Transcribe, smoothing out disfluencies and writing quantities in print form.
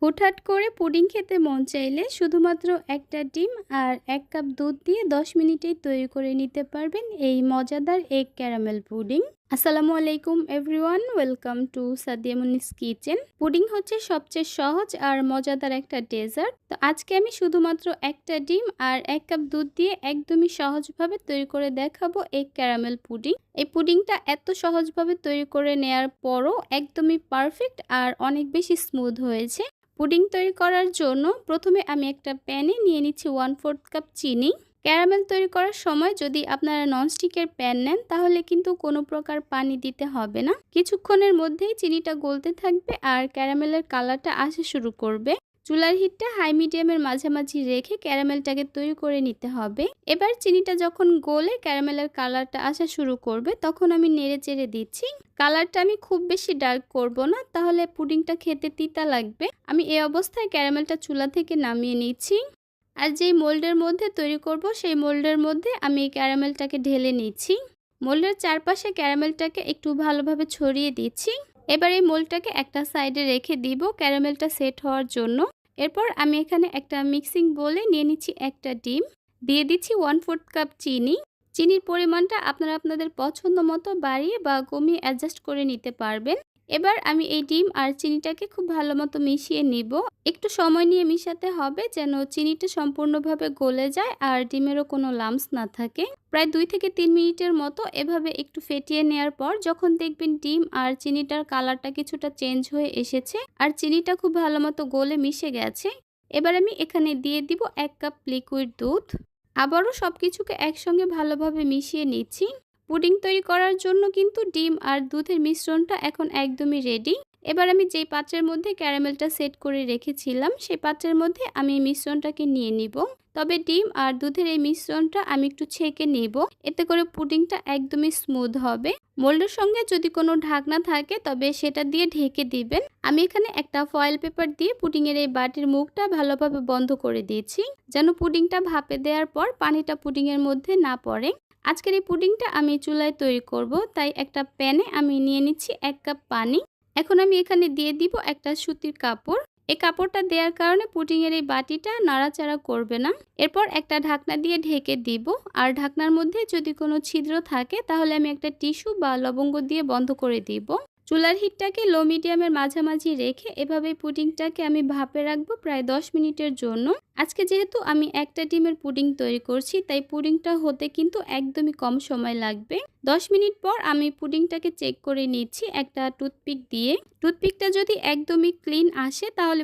হুটহাট করে পুডিং খেতে মন চাইলে শুধুমাত্র একটা ডিম আর ১ কাপ দুধ দিয়ে ১০ মিনিটেই তৈরি করে নিতে পারবেন এই মজাদার এগ ক্যারামেল পুডিং। আসসালামু আলাইকুম everyone, welcome to Sadia Munis kitchen. Pudding হচ্ছে সবচেয়ে সহজ আর মজাদার একটা ডেজার্ট। তো আজকে আমি শুধুমাত্র একটা ডিম আর ১ কাপ দুধ দিয়ে একদমই সহজভাবে তৈরি করে দেখাবো এগ ক্যারামেল পুডিং। এই পুডিংটা এত সহজভাবে তৈরি করে নেয়ার পরও একদমই পারফেক্ট আর অনেক বেশি স্মুথ হয়েছে। পুডিং তৈরি করার জন্য প্রথমে আমি একটা প্যানে নিয়ে নিচ্ছি 1/4 কাপ চিনি। ক্যারামেল তৈরি করার সময় যদি আপনারা ননস্টিকের প্যান নেন তাহলে কিন্তু কোনো প্রকার পানি দিতে হবে না। কিছুক্ষণের মধ্যেই চিনিটা গলতে থাকবে আর ক্যারামেলের কালারটা আসা শুরু করবে। চুলার হিটটা হাই মিডিয়ামের মাঝামাঝি রেখে ক্যারামেলটাকে তৈরি করে নিতে হবে। এবার চিনিটা যখন গলে ক্যারামেলের কালারটা আসা শুরু করবে তখন আমি নেড়ে চেড়ে দিচ্ছি। কালারটা আমি খুব বেশি ডার্ক করব না, তাহলে পুডিংটা খেতে তিতা লাগবে। আমি এই অবস্থায় ক্যারামেলটা চুলা থেকে নামিয়ে নিচ্ছি। আর যেই মোল্ডের মধ্যে তৈরি করব সেই মোল্ডের মধ্যে আমি এই ক্যারামেলটাকে ঢেলে নিচ্ছি। মোল্ডের চারপাশে ক্যারামেলটাকে একটু ভালোভাবে ছড়িয়ে দিচ্ছি। এবার এই মোল্ডটাকে একটা সাইডে রেখে দিব ক্যারামেলটা সেট হওয়ার জন্য। এরপর আমি এখানে একটা মিক্সিং বোলে নিয়ে নিচ্ছি একটা ডিম, দিয়ে দিচ্ছি 1/4 কাপ চিনি। চিনির পরিমাণটা আপনারা আপনাদের পছন্দ মতো বাড়িয়ে বা কমিয়ে অ্যাডজাস্ট করে নিতে পারবেন। এবার আমি এই ডিম আর চিনিটাকে খুব ভালো মতো মিশিয়ে নিব। একটু সময় নিয়ে মিশাতে হবে যেন চিনিটা সম্পূর্ণভাবে গলে যায় আর ডিমেরও কোনো লাম্পস না থাকে। প্রায় 2 থেকে 3 মিনিটের মতো এভাবে একটু ফেটিয়ে নেওয়ার পর যখন দেখবেন ডিম আর চিনিটার কালারটা কিছুটা চেঞ্জ হয়ে এসেছে আর চিনিটা খুব ভালো মতো গলে মিশে গেছে, এবার আমি এখানে দিয়ে দিব 1 কাপ লিকুইড দুধ। আবারও সবকিছুকে একসঙ্গে ভালোভাবে মিশিয়ে নিচ্ছি। পুডিং তৈরি করার জন্য কিন্তু ডিম আর দুধের মিশ্রণটা এখন একদমই রেডি। এবার আমি যেই পাত্রের মধ্যে ক্যারামেলটা সেট করে রেখেছিলাম সেই পাত্রের মধ্যে আমি এই মিশ্রণটাকে নিয়ে নিব। তবে ডিম আর দুধের এই মিশ্রণটা আমি একটু ছেঁকে নিব, এতে করে পুডিংটা একদমই স্মুথ হবে। মোল্ডের সঙ্গে যদি কোনো ঢাকনা থাকে তবে সেটা দিয়ে ঢেকে দিবেন। আমি এখানে একটা ফয়েল পেপার দিয়ে পুডিংয়ের এই বাটির মুখটা ভালোভাবে বন্ধ করে দিয়েছি, যেন পুডিংটা ভাপে দেওয়ার পর পানিটা পুডিংয়ের মধ্যে না পড়ে। আজকের এই পুডিংটা আমি চুলায় তৈরি করব, তাই একটা প্যানে আমি নিয়ে নিচ্ছি 1 কাপ পানি। এখন আমি এখানে দিয়ে দিব একটা সুতির কাপড়। এই কাপড়টা দেওয়ার কারণে পুডিংয়ের এই বাটিটা নাড়াচাড়া করবে না। এরপর একটা ঢাকনা দিয়ে ঢেকে দিব। আর ঢাকনার মধ্যে যদি কোনো ছিদ্র থাকে তাহলে আমি একটা টিস্যু বা লবঙ্গ দিয়ে বন্ধ করে দিব। চুলার হিটটাকে লো মিডিয়ামের মাঝামাঝি রেখে এভাবে পুডিংটাকে আমি ভাপে রাখবো প্রায় 10 মিনিটের জন্য। আজকে যেহেতু আমি একটা ডিমের পুডিং তৈরি করছি তাই পুডিংটা হতে কিন্তু একদমই কম সময় লাগবে। 10 মিনিট পর আমি পুডিংটাকে চেক করে নিচ্ছি একটা টুথপিক দিয়ে। টুথপিকটা যদি একদমই ক্লিন আসে তাহলে